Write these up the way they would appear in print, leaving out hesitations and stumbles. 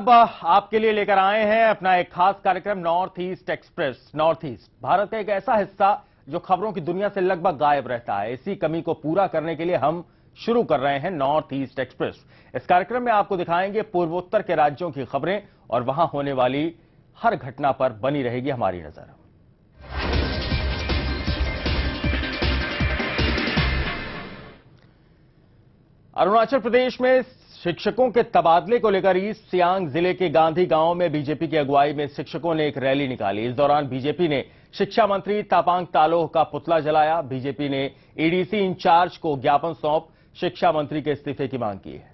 अब आपके लिए लेकर आए हैं अपना एक खास कार्यक्रम north east express. North east Bharat का एक ऐसा हिस्सा जो खबरों की दुनिया से लगभग गायब रहता है। इसी कमी को पूरा करने के लिए हम शुरू कर रहे हैं नॉर्थ ईस्ट एक्सप्रेस। इस कार्यक्रम में आपको दिखाएंगे पूर्वोत्तर के राज्यों की खबरें और वहां होने वाली हर घटना पर बनी रहेगी हमारी नजर। अरुणाचल प्रदेश में शिक्षकों के तबादले को लेकर ईस्ट सियांग जिले के गांधी गांव में बीजेपी की अगुवाई में शिक्षकों ने एक रैली निकाली। इस दौरान बीजेपी ने शिक्षा मंत्री तापांग तालोह का पुतला जलाया। बीजेपी ने एडीसी इंचार्ज को ज्ञापन सौंप शिक्षा मंत्री के इस्तीफे की मांग की है।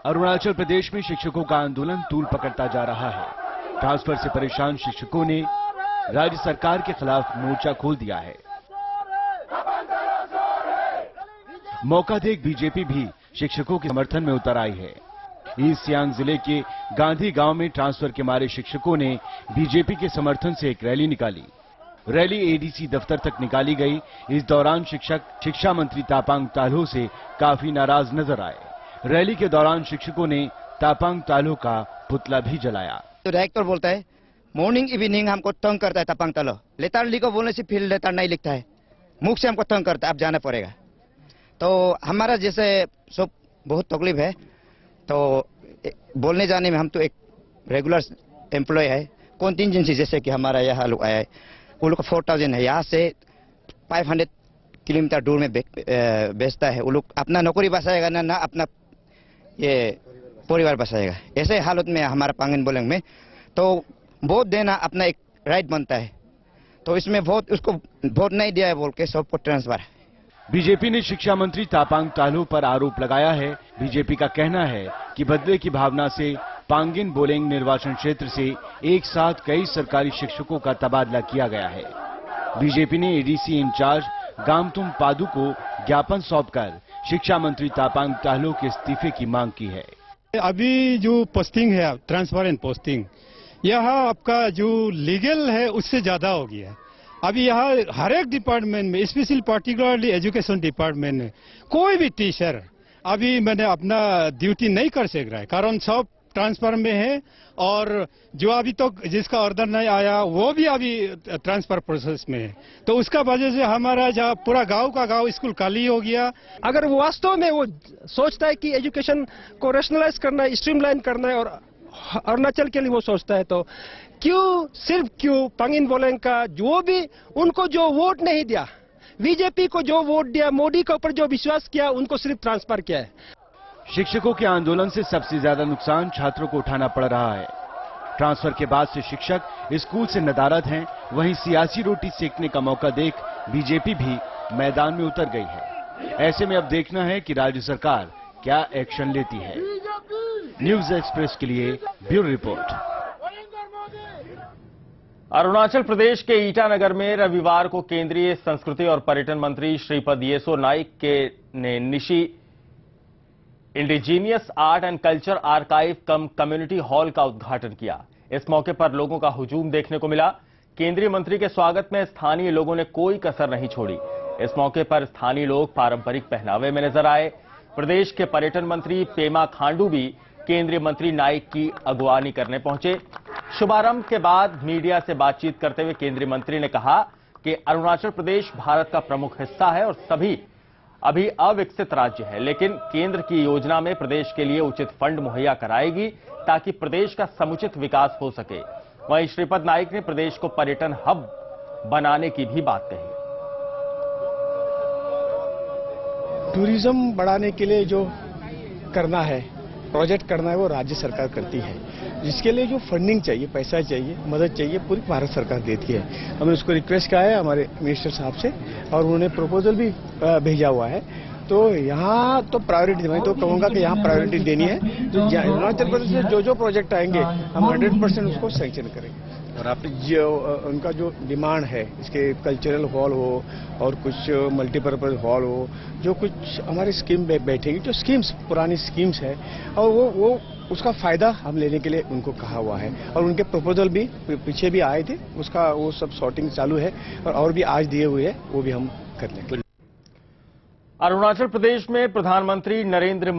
अरुणाचल प्रदेश में शिक्षकों का आंदोलन तूल पकड़ता जा रहा है। ट्रांसफर से परेशान शिक्षकों ने राज्य सरकार के खिलाफ मोर्चा खोल दिया है। मौका देख बीजेपी भी शिक्षकों के समर्थन में उतर आई है। ईस्ट सियांग जिले के गांधी गांव में ट्रांसफर के मारे शिक्षकों ने बीजेपी के समर्थन से एक रैली निकाली। रैली एडीसी दफ्तर तक निकाली गई। इस दौरान शिक्षा मंत्री तापांग तालोह से काफी नाराज नजर आए। रैली के दौरान शिक्षकों ने तापांग तालोह का पुतला भी जलाया। तो डायरेक्टर बोलता है मॉर्निंग इवनिंग हमको तंग करता है तापांग तालोह। लेटर लिखो बोलने से फिर लेटर नहीं लिखता है, मुख से हमको तंग करता है, अब जाना पड़ेगा। तो हमारा जैसे सब बहुत तकलीफ है, तो बोलने जाने में हम तो एक रेगुलर एम्प्लॉय है। कॉन्टिजेंसी जैसे कि हमारा यहाँ लोग आया है, वो लोग का 4000 है, यहाँ से 500 किलोमीटर दूर में बेचता है। वो लोग अपना नौकरी बचाएगा ना अपना ये परिवार बचाएगा। ऐसे हालत में हमारा पांगिन बोलेंग में तो वोट देना अपना एक राइट बनता है। तो इसमें उसको वोट नहीं दिया है बोल के सबको ट्रांसफर। बीजेपी ने शिक्षा मंत्री तापांग तालोह पर आरोप लगाया है। बीजेपी का कहना है कि बदले की भावना से पांगिन बोलेंग निर्वाचन क्षेत्र से एक साथ कई सरकारी शिक्षकों का तबादला किया गया है। बीजेपी ने एडीसी इंचार्ज गामतुम पादु को ज्ञापन सौंपकर शिक्षा मंत्री तापांग तालोह के इस्तीफे की मांग की है। अभी जो पोस्टिंग है ट्रांसपेरेंट पोस्टिंग, यह आपका जो लीगल है उससे ज्यादा हो गया है। अभी यहाँ हर एक डिपार्टमेंट में, स्पेशली पर्टिकुलरली एजुकेशन डिपार्टमेंट में, कोई भी टीचर अभी मैंने अपना ड्यूटी नहीं कर सक रहा है, कारण सब ट्रांसफर में है। और जो अभी तक जिसका ऑर्डर नहीं आया वो भी अभी ट्रांसफर प्रोसेस में है। तो उसका वजह से हमारा जहाँ पूरा गांव का गांव स्कूल खाली हो गया। अगर वो वास्तव में वो सोचता है कि एजुकेशन को रेशनलाइज करना है, स्ट्रीमलाइन करना है और अरुणाचल के लिए वो सोचता है, तो क्यों पांगिन बोलेंग का जो भी उनको जो वोट नहीं दिया, बीजेपी को जो वोट दिया, मोदी के ऊपर जो विश्वास किया, उनको सिर्फ ट्रांसफर किया है। शिक्षकों के आंदोलन से सबसे ज्यादा नुकसान छात्रों को उठाना पड़ रहा है। ट्रांसफर के बाद से शिक्षक स्कूल से नदारद हैं। वहीं सियासी रोटी सेकने का मौका देख बीजेपी भी मैदान में उतर गई है। ऐसे में अब देखना है कि राज्य सरकार क्या एक्शन लेती है। न्यूज एक्सप्रेस के लिए ब्यूरो रिपोर्ट। अरुणाचल प्रदेश के ईटानगर में रविवार को केंद्रीय संस्कृति और पर्यटन मंत्री श्रीपद येसो नाइक ने Nishi indigenous art and culture archive come community hall का उद्घाटन किया। इस मौके पर लोगों का हुजूम देखने को मिला। केंद्रीय मंत्री के स्वागत में स्थानीय लोगों ने कोई कसर नहीं छोड़ी। इस मौके पर स्थानीय लोग पारंपरिक पहनावे में नजर आए। प्रदेश के पर्यटन मंत्री पेमा खांडू भी केंद्रीय मंत्री नाइक की अगवानी करने पहुंचे। शुभारंभ के बाद मीडिया से बातचीत करते हुए केंद्रीय मंत्री ने कहा कि अरुणाचल प्रदेश भारत का प्रमुख हिस्सा है और सभी अभी अविकसित राज्य है, लेकिन केंद्र की योजना में प्रदेश के लिए उचित फंड मुहैया कराएगी ताकि प्रदेश का समुचित विकास हो सके। वहीं श्रीपद नाइक ने प्रदेश को पर्यटन हब बनाने की भी बात कही। टूरिज्म बढ़ाने के लिए जो करना है, प्रोजेक्ट करना है, वो राज्य सरकार करती है। जिसके लिए जो फंडिंग चाहिए, पैसा चाहिए, मदद चाहिए, पूरी भारत सरकार देती है। हमने उसको रिक्वेस्ट किया है हमारे मिनिस्टर साहब से और उन्होंने प्रपोजल भी भेजा हुआ है। तो यहाँ तो प्रायोरिटी, मैं तो कहूँगा कि यहाँ प्रायोरिटी देनी है। तो अरुणाचल प्रदेश से जो प्रोजेक्ट आएंगे हम 100% उसको सैंक्शन करेंगे। और आप जो उनका जो डिमांड है, इसके कल्चरल हॉल हो और कुछ मल्टीपर्पज हॉल हो, जो कुछ हमारी स्कीम बैठेगी, जो स्कीम्स पुरानी स्कीम्स है, और वो उसका फायदा हम लेने के लिए उनको कहा हुआ है। और उनके प्रपोजल भी पीछे भी आए थे, उसका वो सब सॉर्टिंग चालू है और भी आज दिए हुए हैं, वो भी हम कर लेंगे। अरुणाचल प्रदेश में प्रधानमंत्री नरेंद्र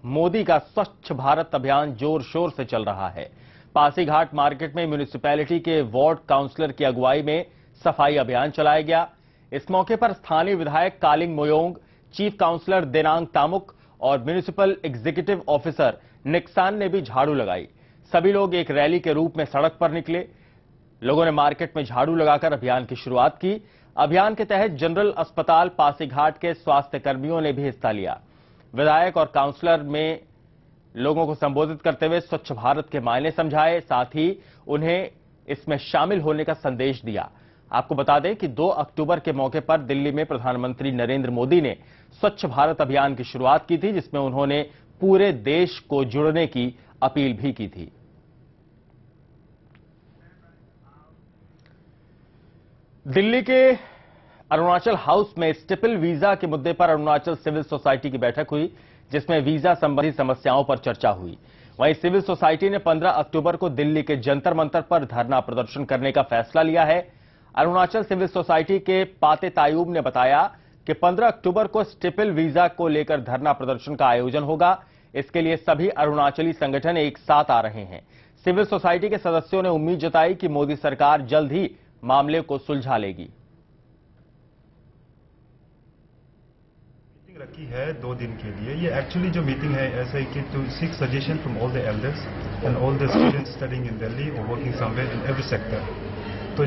मोदी का स्वच्छ भारत अभियान जोर शोर से चल रहा है। पासीघाट मार्केट में म्यूनिसिपैलिटी के वार्ड काउंसलर की अगुवाई में सफाई अभियान चलाया गया। इस मौके पर स्थानीय विधायक कालिंग मोयोंग, चीफ काउंसलर देनांग तामुक और म्यूनिसिपल एग्जीक्यूटिव ऑफिसर निक्सान ने भी झाड़ू लगाई। सभी लोग एक रैली के रूप में सड़क पर निकले। लोगों ने मार्केट में झाड़ू लगाकर अभियान की शुरुआत की। अभियान के तहत जनरल अस्पताल पासीघाट के स्वास्थ्य कर्मियों ने भी हिस्सा लिया। विधायक और काउंसलर में लोगों को संबोधित करते हुए स्वच्छ भारत के मायने समझाए, साथ ही उन्हें इसमें शामिल होने का संदेश दिया। आपको बता दें कि 2 अक्टूबर के मौके पर दिल्ली में प्रधानमंत्री नरेंद्र मोदी ने स्वच्छ भारत अभियान की शुरुआत की थी, जिसमें उन्होंने पूरे देश को जुड़ने की अपील भी की थी। दिल्ली के अरुणाचल हाउस में स्टिपल वीजा के मुद्दे पर अरुणाचल सिविल सोसाइटी की बैठक हुई, जिसमें वीजा संबंधी समस्याओं पर चर्चा हुई। वहीं सिविल सोसाइटी ने 15 अक्टूबर को दिल्ली के जंतर मंतर पर धरना प्रदर्शन करने का फैसला लिया है। अरुणाचल सिविल सोसाइटी के पाते तायूब ने बताया कि 15 अक्टूबर को स्टिपल वीजा को लेकर धरना प्रदर्शन का आयोजन होगा। इसके लिए सभी अरुणाचली संगठन एक साथ आ रहे हैं। सिविल सोसाइटी के सदस्यों ने उम्मीद जताई कि मोदी सरकार जल्द ही मामले को सुलझा लेगी। मीटिंग रखी है 2 दिन के लिए। ये एक्चुअली जो मीटिंग है ऐसा है कि to seek suggestion from all the elders and all the students studying in Delhi और working somewhere in every sector. तो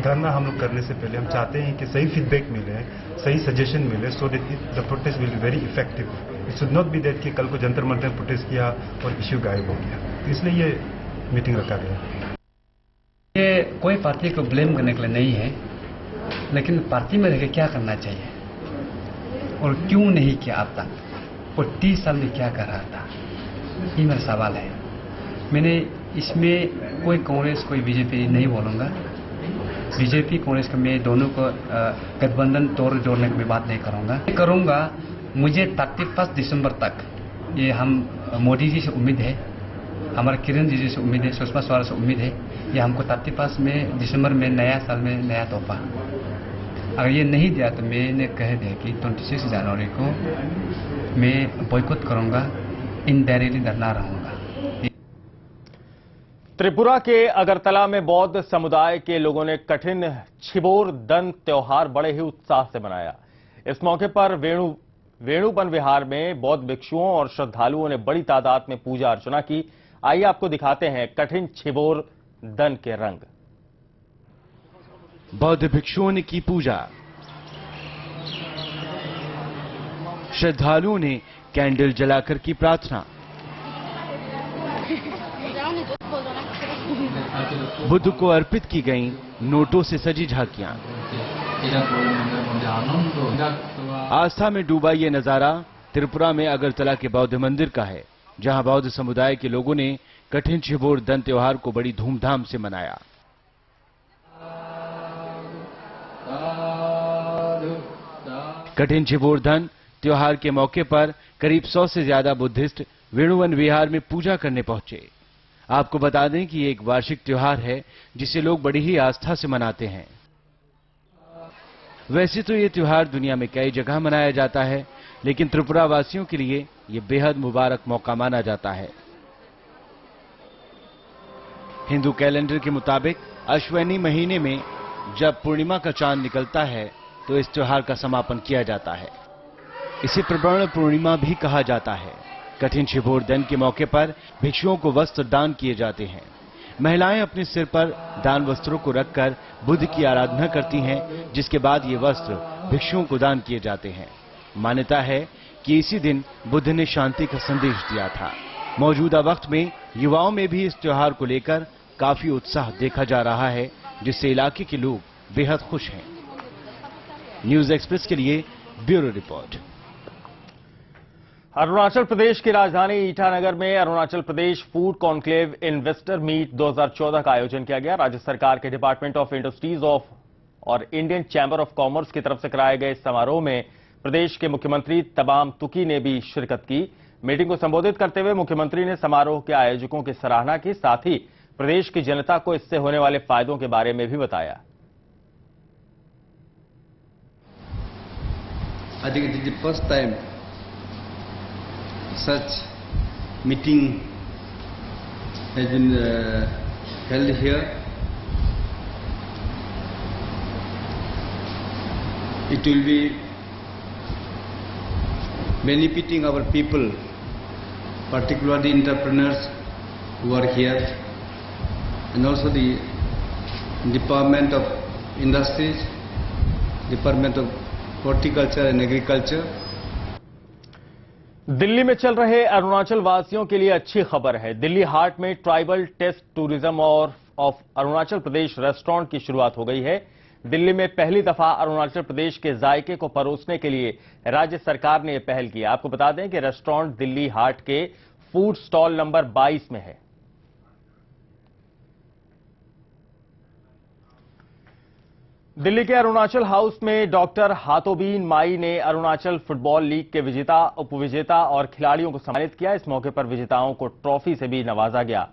धरना हम लोग करने से पहले हम चाहते हैं कि सही फीडबैक मिले, सही सजेशन मिले, so that the protest will be very effective. It should not be that कि कल को जंतर मंतर प्रोटेस्ट किया और इश्यू गायब हो गया। तो इसलिए ये मीटिंग रखा गया। ये कोई पार्टी को ब्लेम करने के लिए नहीं है, लेकिन पार्टी में रहकर क्या करना चाहिए और क्यों नहीं किया अब तक, और 30 साल में क्या कर रहा था, ये मेरा सवाल है। मैंने इसमें कोई कांग्रेस कोई बीजेपी नहीं बोलूँगा। बीजेपी कांग्रेस का मैं दोनों को गठबंधन जोड़ने की बात नहीं करूँगा। मुझे 31 दिसंबर तक ये हम मोदी जी से उम्मीद है, हमारे किरण जी से उम्मीद है, सुषमा स्वराज से उम्मीद है, ये हमको 31 में दिसंबर में नया साल में नया तोहफा। अगर ये नहीं दिया तो मैंने कह दिया कि 26 जनवरी को मैं बॉयकॉट करूंगा, इनडायरेक्टली धरना रहूंगा। त्रिपुरा के अगरतला में बौद्ध समुदाय के लोगों ने कठिन छिबोर दन त्योहार बड़े ही उत्साह से मनाया। इस मौके पर वेणुवन विहार में बौद्ध भिक्षुओं और श्रद्धालुओं ने बड़ी तादाद में पूजा अर्चना की। आइए आपको दिखाते हैं कठिन छिबोर दन के रंग। बौद्ध भिक्षुओं ने की पूजा, श्रद्धालुओं ने कैंडल जलाकर की प्रार्थना। बुद्ध को अर्पित की गईं नोटों से सजी झांकियां। आस्था में डूबा ये नजारा त्रिपुरा में अगरतला के बौद्ध मंदिर का है, जहां बौद्ध समुदाय के लोगों ने कठिन छिबोर दन त्योहार को बड़ी धूमधाम से मनाया। कठिन छिबोर दन त्योहार के मौके पर करीब 100 से ज्यादा बुद्धिस्ट वेणुवन विहार में पूजा करने पहुंचे। आपको बता दें कि ये एक वार्षिक त्योहार है जिसे लोग बड़ी ही आस्था से मनाते हैं। वैसे तो ये त्योहार दुनिया में कई जगह मनाया जाता है, लेकिन त्रिपुरा वासियों के लिए ये बेहद मुबारक मौका माना जाता है। हिंदू कैलेंडर के मुताबिक अश्विनी महीने में जब पूर्णिमा का चांद निकलता है तो इस त्योहार का समापन किया जाता है। इसे प्रवर्ण पूर्णिमा भी कहा जाता है। कठिन छिबोर दन के मौके पर भिक्षुओं को वस्त्र दान किए जाते हैं। महिलाएं अपने सिर पर दान वस्त्रों को रखकर बुद्ध की आराधना करती हैं, जिसके बाद ये वस्त्र भिक्षुओं को दान किए जाते हैं। मान्यता है कि इसी दिन बुद्ध ने शांति का संदेश दिया था। मौजूदा वक्त में युवाओं में भी इस त्योहार को लेकर काफी उत्साह देखा जा रहा है, जिससे इलाके के लोग बेहद खुश हैं। न्यूज एक्सप्रेस के लिए ब्यूरो रिपोर्ट। अरुणाचल प्रदेश की राजधानी ईटानगर में Arunachal Pradesh food conclave investor meet 2014 का आयोजन किया गया। राज्य सरकार के डिपार्टमेंट ऑफ इंडस्ट्रीज और इंडियन चैंबर ऑफ कॉमर्स की तरफ से कराए गए समारोह में प्रदेश के मुख्यमंत्री तबाम तुकी ने भी शिरकत की। मीटिंग को संबोधित करते हुए मुख्यमंत्री ने समारोह के आयोजकों की सराहना की, साथ ही प्रदेश की जनता को इससे होने वाले फायदों के बारे में भी बताया। I think it is the first time such meeting has been held here. It will be benefiting our people, particularly entrepreneurs who are here, and also the Department of Industries, Department of Horticulture and Agriculture. Delhi में चल रहे अरुणाचल वासियों के लिए अच्छी खबर है। दिल्ली हाट में ट्राइबल टेस्ट टूरिज्म और ऑफ अरुणाचल प्रदेश रेस्टोरेंट की शुरुआत हो गई है। दिल्ली में पहली दफा अरुणाचल प्रदेश के जायके को परोसने के लिए राज्य सरकार ने यह पहल की। आपको बता दें कि रेस्टोरेंट दिल्ली हाट के फूड स्टॉल नंबर 22 में है। दिल्ली के अरुणाचल हाउस में डॉक्टर हाथोबीन माई ने अरुणाचल फुटबॉल लीग के विजेता, उपविजेता और खिलाड़ियों को सम्मानित किया। इस मौके पर विजेताओं को ट्रॉफी से भी नवाजा गया।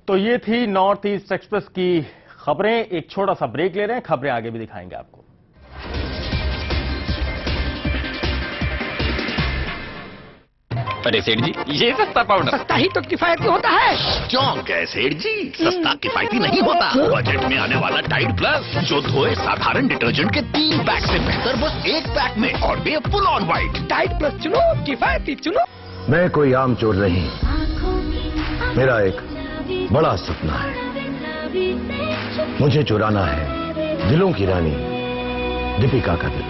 तो ये थी नॉर्थ ईस्ट एक्सप्रेस की खबरें। एक छोटा सा ब्रेक ले रहे हैं, खबरें आगे भी दिखाएंगे आपको। अरे सेठ जी, ये सस्ता पाउडर सस्ता ही तो किफायती होता है। क्यों कहे सेठ जी, सस्ता किफायती नहीं होता। बजट में आने वाला टाइड प्लस जो धोए साधारण डिटर्जेंट के 3 पैक से बेहतर बस 1 पैक में और be full on white. Tide plus चुनो, किफायती चुनो। मैं कोई आम चोर नहीं, मेरा एक बड़ा सपना है। मुझे चुराना है दिलों की रानी दीपिका का दिल,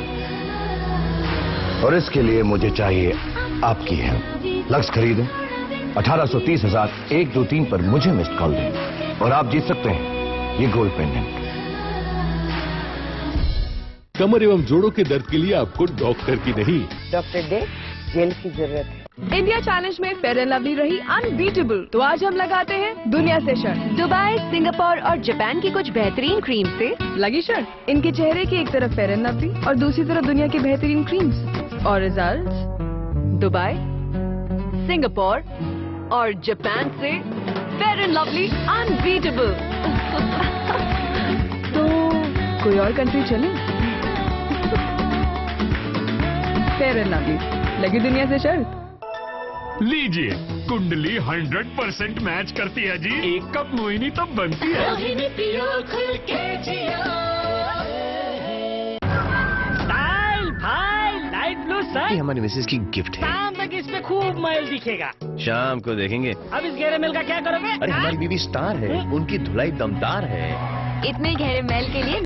और इसके लिए मुझे चाहिए आपकी हेल्प। लक्ष्य खरीदें 1830,000 123 पर मुझे मिस्ड कॉल दें और आप जीत सकते हैं ये गोल्ड पेंडेंट। कमर एवं जोड़ों के दर्द के लिए आपको डॉक्टर की नहीं, डॉक्टर डे जेल की जरूरत है। इंडिया चैलेंज में फेयर एंड लवली रही अनबीटेबल, तो आज हम लगाते हैं दुनिया से शर्त। दुबई, सिंगापुर और जापान की कुछ बेहतरीन क्रीम से लगी शर्त। इनके चेहरे की एक तरफ फेयर एंड लवली और दूसरी तरफ दुनिया की बेहतरीन क्रीम्स, और रिजल्ट दुबई, सिंगापुर और जापान से फेयर एंड लवली अनबीटेबल। तो कोई और कंट्री चले? फेयर एंड लवली लगी दुनिया से शर्त। लीजिए, कुंडली 100% मैच करती है जी। 1 कप मोहिनी तब बनती है। स्टाइल भाई, लाइट ब्लू शर्ट हमारी मिसेज की गिफ्ट है। शाम तक इस पे खूब मैल दिखेगा। शाम को देखेंगे। अब इस गहरे मैल का क्या करोगे? अरे हमारी बीवी स्टार है, उनकी धुलाई दमदार है। इतने गहरे मैल के लिए